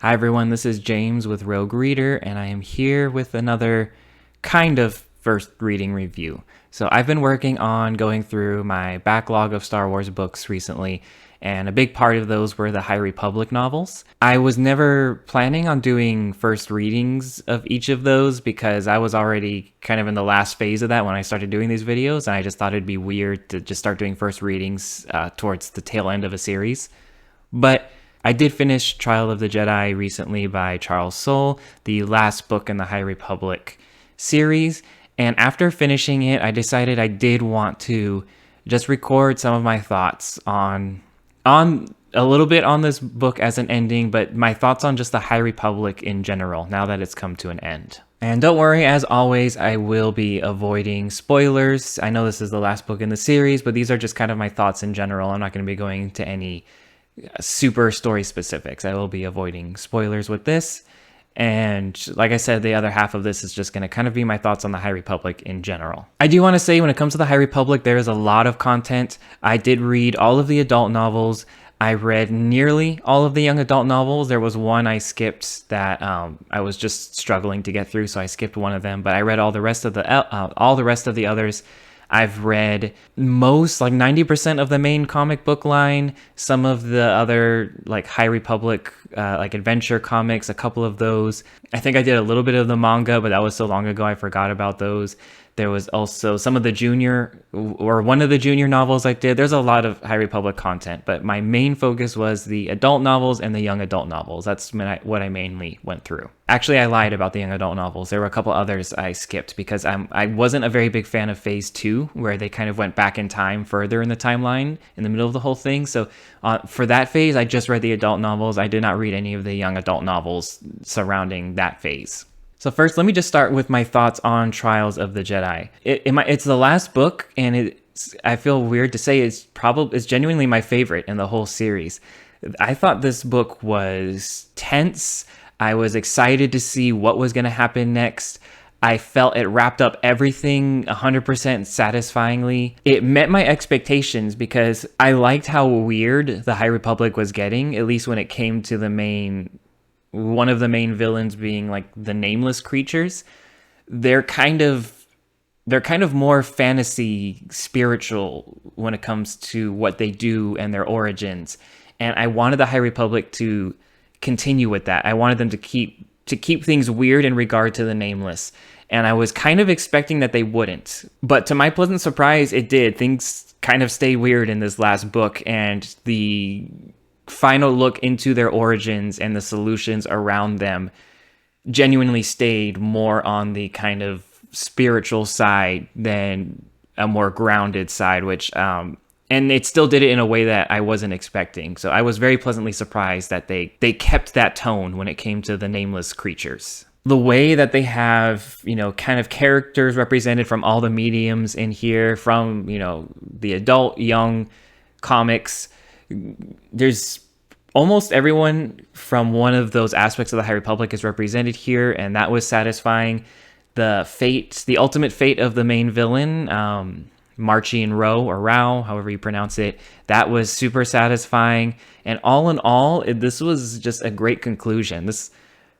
Hi everyone, this is James with Rogue Reader, and I am here with another kind of first reading review. So I've been working on going through my backlog of Star Wars books recently, and a big part of those were the High Republic novels. I was never planning on doing first readings of each of those because I was already kind of in the last phase of that when I started doing these videos, and I just thought it'd be weird to just start doing first readings towards the tail end of a series. But I did finish Trial of the Jedi recently by Charles Soule, the last book in the High Republic series. And after finishing it, I decided I did want to just record some of my thoughts on a little bit on this book as an ending, but my thoughts on just the High Republic in general, now that it's come to an end. And don't worry, as always, I will be avoiding spoilers. I know this is the last book in the series, but these are just kind of my thoughts in general. I'm not going to be going into any super story specifics. I will be avoiding spoilers with this. And like I said, the other half of this is just going to kind of be my thoughts on the High Republic in general. I do want to say when it comes to the High Republic, there is a lot of content. I did read all of the adult novels. I read nearly all of the young adult novels. There was one I skipped that I was just struggling to get through, so I skipped one of them. But I read all the rest of the others. I've read most, like 90% of the main comic book line, some of the other like High Republic, like adventure comics, a couple of those. I think I did a little bit of the manga, but that was so long ago I forgot about those. There was also some of the one of the junior novels I did. There's a lot of High Republic content, but my main focus was the adult novels and the young adult novels. That's what I mainly went through. Actually, I lied about the young adult novels. There were a couple others I skipped because I wasn't a very big fan of Phase 2, where they kind of went back in time further in the timeline in the middle of the whole thing. So for that phase, I just read the adult novels. I did not read any of the young adult novels surrounding that phase. So first, let me just start with my thoughts on Trials of the Jedi. It's the last book, and I feel weird to say it's genuinely my favorite in the whole series. I thought this book was tense. I was excited to see what was going to happen next. I felt it wrapped up everything 100% satisfyingly. It met my expectations because I liked how weird the High Republic was getting, at least when it came to one of the main villains being like the nameless creatures. They're kind of more fantasy spiritual when it comes to what they do and their origins. And I wanted the High Republic to continue with that. I wanted them to keep things weird in regard to the nameless. And I was kind of expecting that they wouldn't. But to my pleasant surprise, it did. Things kind of stayed weird in this last book, and the final look into their origins and the solutions around them genuinely stayed more on the kind of spiritual side than a more grounded side, which and it still did it in a way that I wasn't expecting. So I was very pleasantly surprised that they kept that tone when it came to the nameless creatures. The way that they have, kind of characters represented from all the mediums in here, from, the adult, young comics, there's almost everyone from one of those aspects of the High Republic is represented here, and that was satisfying. The ultimate fate of the main villain, Marchion Ro, or Rao, however you pronounce it, that was super satisfying. And all in all, this was just a great conclusion. This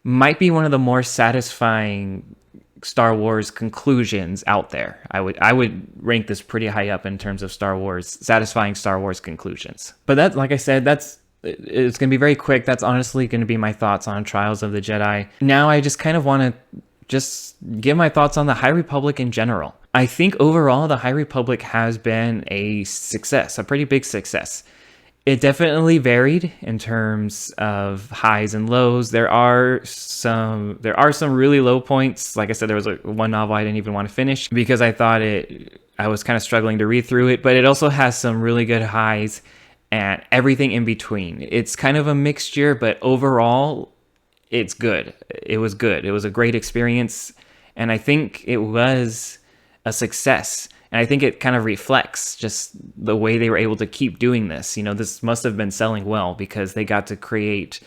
might be one of the more satisfying Star Wars conclusions out there. I would rank this pretty high up in terms of satisfying Star Wars conclusions. But that, like I said, it's going to be very quick. That's honestly going to be my thoughts on Trials of the Jedi. Now I just kind of want to just give my thoughts on the High Republic in general. I think overall the High Republic has been a success, a pretty big success. It definitely varied in terms of highs and lows. There are some really low points. Like I said, there was one novel I didn't even want to finish because I thought I was kind of struggling to read through it, but it also has some really good highs and everything in between. It's kind of a mixture, but overall, it's good. It was good. It was a great experience, and I think it was a success. And I think it kind of reflects just the way they were able to keep doing this. This must have been selling well because they got to create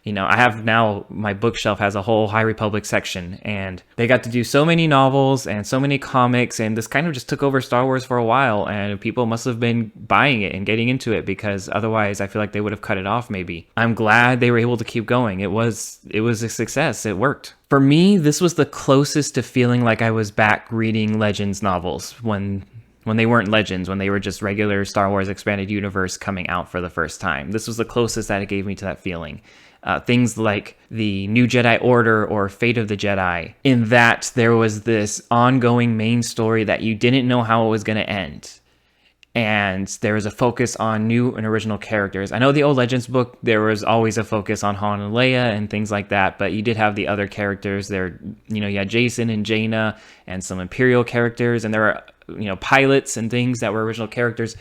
I have now, my bookshelf has a whole High Republic section, and they got to do so many novels and so many comics, and this kind of just took over Star Wars for a while, and people must have been buying it and getting into it, because otherwise I feel like they would have cut it off maybe. I'm glad they were able to keep going. It was a success. It worked. For me, this was the closest to feeling like I was back reading Legends novels when they weren't Legends, when they were just regular Star Wars Expanded Universe coming out for the first time. This was the closest that it gave me to that feeling. Things like the New Jedi Order or Fate of the Jedi, in that there was this ongoing main story that you didn't know how it was going to end. And there was a focus on new and original characters. I know the old Legends book, there was always a focus on Han and Leia and things like that, but you did have the other characters there. You had Jason and Jaina and some Imperial characters, and there were, pilots and things that were original characters.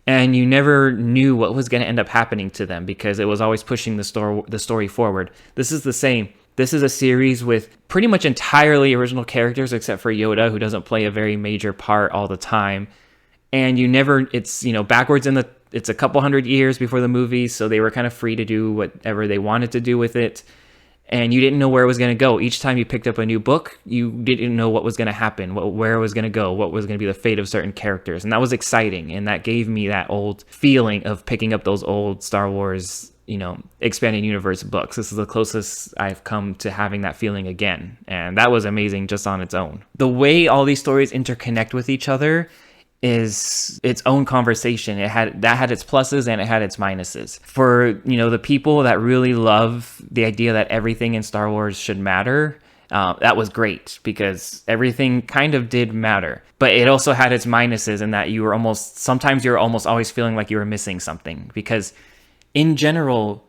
And you never knew what was going to end up happening to them, because it was always pushing the story forward. This is the same. This is a series with pretty much entirely original characters, except for Yoda, who doesn't play a very major part all the time. And it's backwards it's a couple hundred years before the movies, so they were kind of free to do whatever they wanted to do with it. And you didn't know where it was going to go. Each time you picked up a new book, you didn't know what was going to happen, where it was going to go, what was going to be the fate of certain characters. And that was exciting. And that gave me that old feeling of picking up those old Star Wars, expanded universe books. This is the closest I've come to having that feeling again. And that was amazing just on its own. The way all these stories interconnect with each other is its own conversation. It had its pluses and it had its minuses. For, the people that really love the idea that everything in Star Wars should matter, that was great, because everything kind of did matter. But it also had its minuses in that sometimes you're almost always feeling like you were missing something, because in general,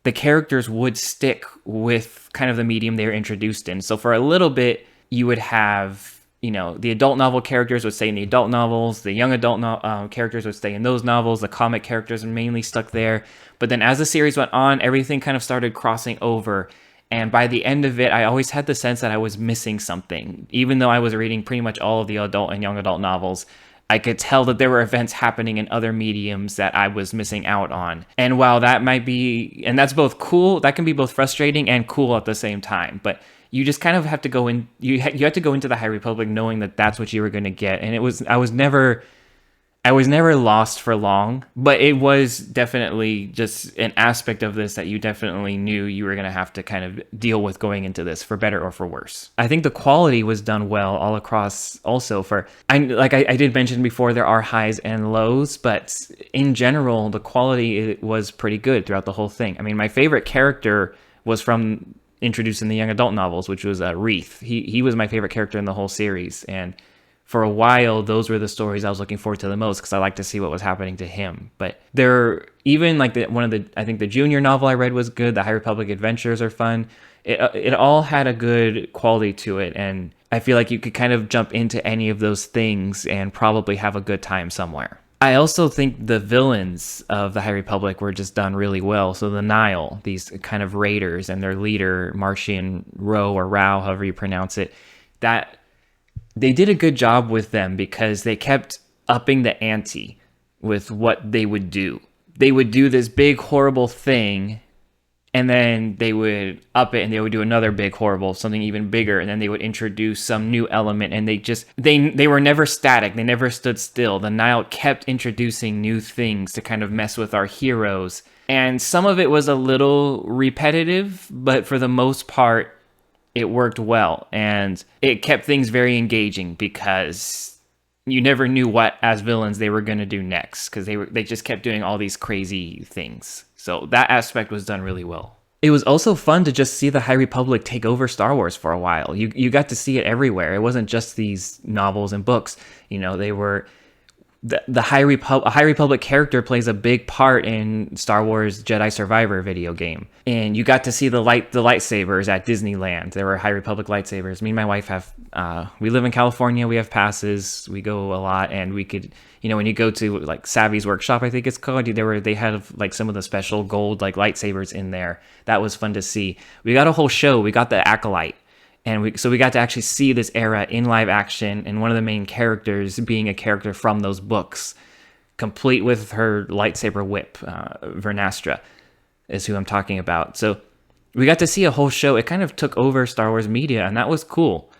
the characters would stick with kind of the medium they were introduced in. So for a little bit, you would have, the adult novel characters would stay in the adult novels, the young adult characters would stay in those novels, the comic characters mainly stuck there. But then as the series went on, everything kind of started crossing over. And by the end of it, I always had the sense that I was missing something. Even though I was reading pretty much all of the adult and young adult novels, I could tell that there were events happening in other mediums that I was missing out on. And while that might be, and that's both cool, that can be both frustrating and cool at the same time. But you just kind of have to go in, you had to go into the High Republic knowing that that's what you were going to get. And I was never lost for long, but it was definitely just an aspect of this that you definitely knew you were going to have to kind of deal with going into this, for better or for worse. I think the quality was done well all across. Also, I did mention before, there are highs and lows, but in general, the quality was pretty good throughout the whole thing. I mean, my favorite character was from introduced in the young adult novels, which was Wreath. He was my favorite character in the whole series, and for a while, those were the stories I was looking forward to the most, because I liked to see what was happening to him. But even like I think the junior novel I read was good. The High Republic Adventures are fun. It all had a good quality to it, and I feel like you could kind of jump into any of those things and probably have a good time somewhere. I also think the villains of the High Republic were just done really well. So the Nihil, these kind of raiders, and their leader, Martian Ro or Rao, however you pronounce it, that they did a good job with them, because they kept upping the ante with what they would do. They would do this big, horrible thing, and then they would up it, and they would do another big, horrible, something even bigger, and then they would introduce some new element, and they were never static. They never stood still. The Nihil kept introducing new things to kind of mess with our heroes, and some of it was a little repetitive, but for the most part, it worked well, and it kept things very engaging, because you never knew what, as villains, they were going to do next, because they just kept doing all these crazy things. So that aspect was done really well. It was also fun to just see the High Republic take over Star Wars for a while. You got to see it everywhere. It wasn't just these novels and books. They were... The High Republic character plays a big part in Star Wars Jedi Survivor video game. And you got to see the lightsabers at Disneyland. There were High Republic lightsabers. Me and my wife we live in California, we have passes, we go a lot, and we could, when you go to like Savvy's Workshop, I think it's called, they had like some of the special gold like lightsabers in there. That was fun to see. We got a whole show. We got the Acolyte. And we got to actually see this era in live action, and one of the main characters being a character from those books, complete with her lightsaber whip. Vernastra is who I'm talking about. So we got to see a whole show. It kind of took over Star Wars media, and that was cool.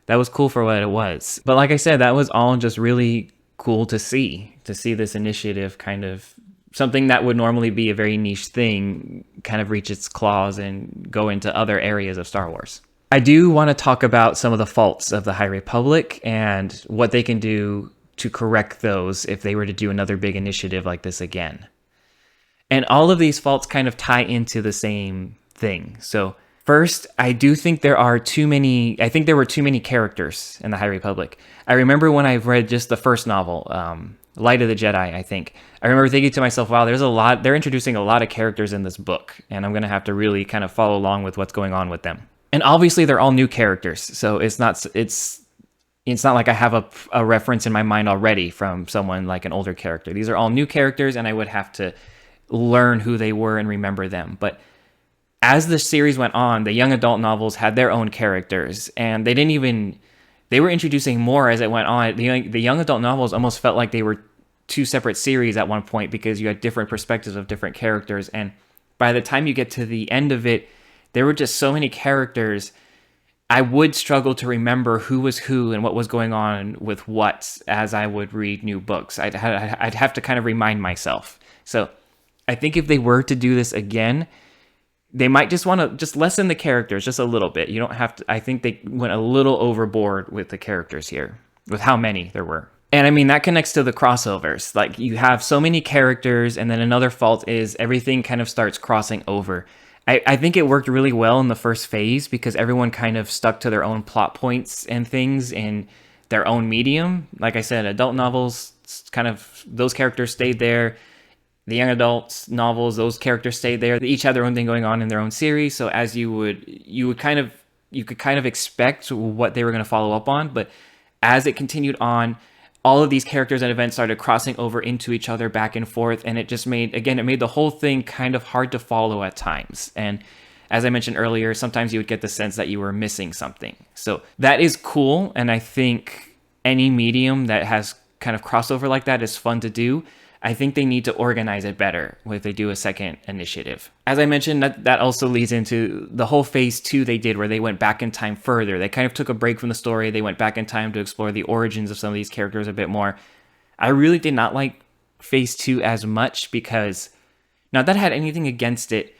That was cool for what it was. But like I said, that was all just really cool to see this initiative, kind of something that would normally be a very niche thing, kind of reach its claws and go into other areas of Star Wars. I do want to talk about some of the faults of the High Republic and what they can do to correct those if they were to do another big initiative like this again. And all of these faults kind of tie into the same thing. So first, I do think there were too many characters in the High Republic. I remember when I read just the first novel, Light of the Jedi, I think. I remember thinking to myself, wow, they're introducing a lot of characters in this book, and I'm going to have to really kind of follow along with what's going on with them. And obviously they're all new characters, so it's not like I have a reference in my mind already from someone like an older character. These are all new characters, and I would have to learn who they were and remember them. But as the series went on, the young adult novels had their own characters, and they were introducing more as it went on. The young adult novels almost felt like they were two separate series at one point because you had different perspectives of different characters. And by the time you get to the end of it, there were just so many characters. I would struggle to remember who was who and what was going on with what as I would read new books. I'd have to kind of remind myself. So I think if they were to do this again, they might just want to just lessen the characters just a little bit. You don't have to. I think they went a little overboard with the characters here, with how many there were. And I mean, that connects to the crossovers. Like, you have so many characters, and then another fault is everything kind of starts crossing over. I think it worked really well in the first phase because everyone kind of stuck to their own plot points and things in their own medium. Like I said, adult novels, kind of, those characters stayed there. The young adult novels, those characters stayed there. They each had their own thing going on in their own series. So as you could kind of expect what they were going to follow up on. But as it continued on, all of these characters and events started crossing over into each other back and forth. And it just made the whole thing kind of hard to follow at times. And as I mentioned earlier, sometimes you would get the sense that you were missing something. So that is cool. And I think any medium that has kind of crossover like that is fun to do. I think they need to organize it better if they do a second initiative. As I mentioned, that also leads into the whole phase 2 they did where they went back in time further. They kind of took a break from the story. They went back in time to explore the origins of some of these characters a bit more. I really did not like phase 2 as much because, not that I had anything against it,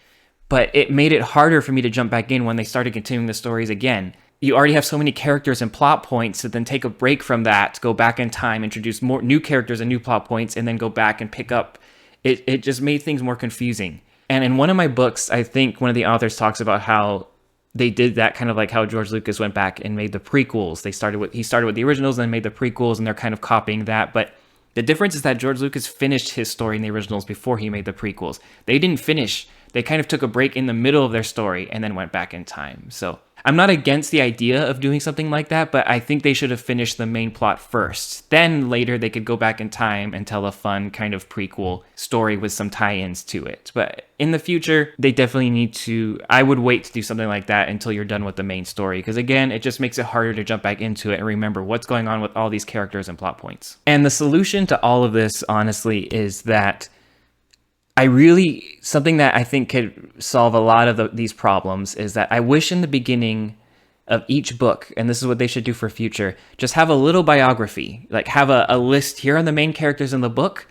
but it made it harder for me to jump back in when they started continuing the stories again. You already have so many characters and plot points, to then take a break from that, go back in time, introduce more new characters and new plot points, and then go back and pick up. It just made things more confusing. And in one of my books, I think one of the authors talks about how they did that, kind of like how George Lucas went back and made the prequels. He started with the originals and then made the prequels, and they're kind of copying that. But the difference is that George Lucas finished his story in the originals before he made the prequels. They didn't finish. They kind of took a break in the middle of their story and then went back in time. So I'm not against the idea of doing something like that, but I think they should have finished the main plot first. Then later they could go back in time and tell a fun kind of prequel story with some tie-ins to it. But in the future, they definitely need to, I would wait to do something like that until you're done with the main story. Because again, it just makes it harder to jump back into it and remember what's going on with all these characters and plot points. And the solution to all of this, honestly, is that something that I think could solve a lot of these problems is that I wish in the beginning of each book, and this is what they should do for future, just have a little biography, like have a list. Here are the main characters in the book.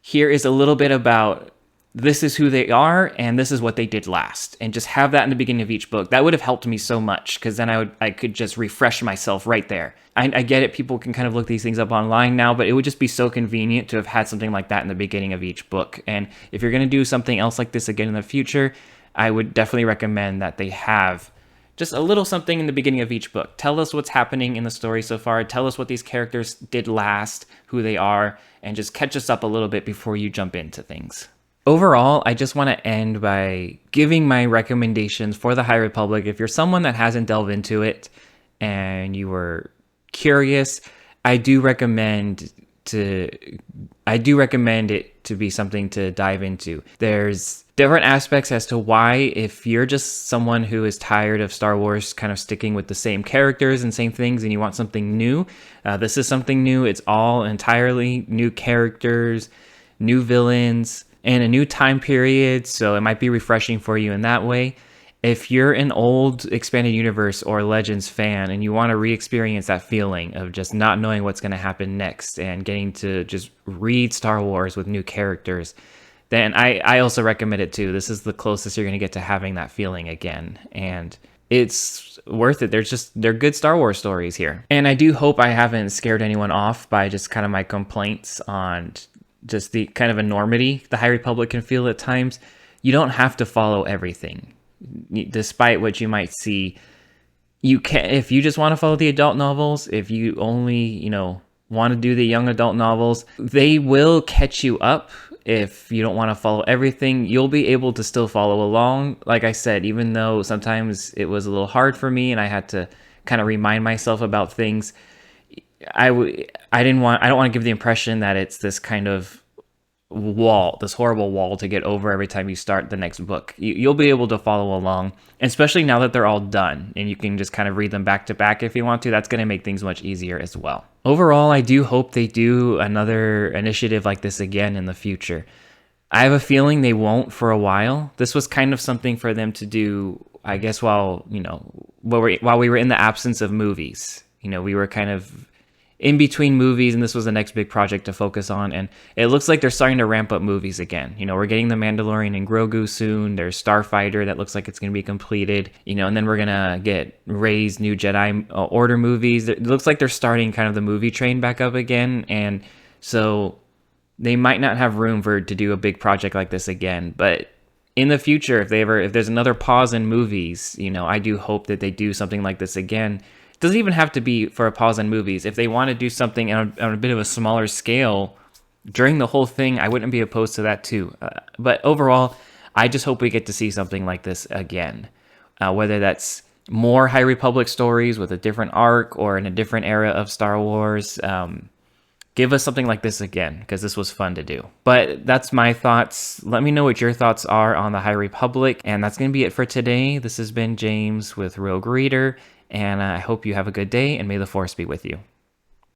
Here is a little bit about this is who they are, and this is what they did last. And just have that in the beginning of each book. That would have helped me so much, because then I could just refresh myself right there. I get it, people can kind of look these things up online now, but it would just be so convenient to have had something like that in the beginning of each book. And if you're going to do something else like this again in the future, I would definitely recommend that they have just a little something in the beginning of each book. Tell us what's happening in the story so far. Tell us what these characters did last, who they are, and just catch us up a little bit before you jump into things. Overall, I just want to end by giving my recommendations for the High Republic. If you're someone that hasn't delved into it and you were curious, I do recommend it to be something to dive into. There's different aspects as to why, if you're just someone who is tired of Star Wars kind of sticking with the same characters and same things and you want something new, this is something new. It's all entirely new characters, new villains, and a new time period, so it might be refreshing for you in that way. If you're an old expanded universe or Legends fan and you want to re-experience that feeling of just not knowing what's going to happen next and getting to just read Star Wars with new characters, then I also recommend it too. This is the closest you're going to get to having that feeling again. And it's worth it. They're good Star Wars stories here. And I do hope I haven't scared anyone off by just kind of my complaints on just the kind of enormity the High Republic can feel at times. You don't have to follow everything. Despite what you might see, you can, if you just want to follow the adult novels, if you only, want to do the young adult novels, they will catch you up. If you don't want to follow everything, you'll be able to still follow along. Like I said, even though sometimes it was a little hard for me and I had to kind of remind myself about things, I don't want to give the impression that it's this kind of this horrible wall to get over every time you start the next book. You'll be able to follow along, especially now that they're all done and you can just kind of read them back to back if you want to. That's going to make things much easier as well. Overall, I do hope they do another initiative like this again in the future. I have a feeling they won't for a while. This was kind of something for them to do, I guess, while we were in the absence of movies. We were kind of in between movies, and this was the next big project to focus on, and it looks like they're starting to ramp up movies again. We're getting The Mandalorian and Grogu soon. There's Starfighter that looks like it's going to be completed, and then we're going to get Rey's new Jedi Order movies. It looks like they're starting kind of the movie train back up again, and so they might not have room to do a big project like this again, but in the future, if there's another pause in movies, I do hope that they do something like this again. Doesn't even have to be for a pause in movies. If they want to do something on a bit of a smaller scale during the whole thing, I wouldn't be opposed to that too. But overall, I just hope we get to see something like this again. Whether that's more High Republic stories with a different arc or in a different era of Star Wars. Give us something like this again, because this was fun to do. But that's my thoughts. Let me know what your thoughts are on the High Republic. And that's going to be it for today. This has been James with Rogue Reader. And I hope you have a good day, and may the Force be with you.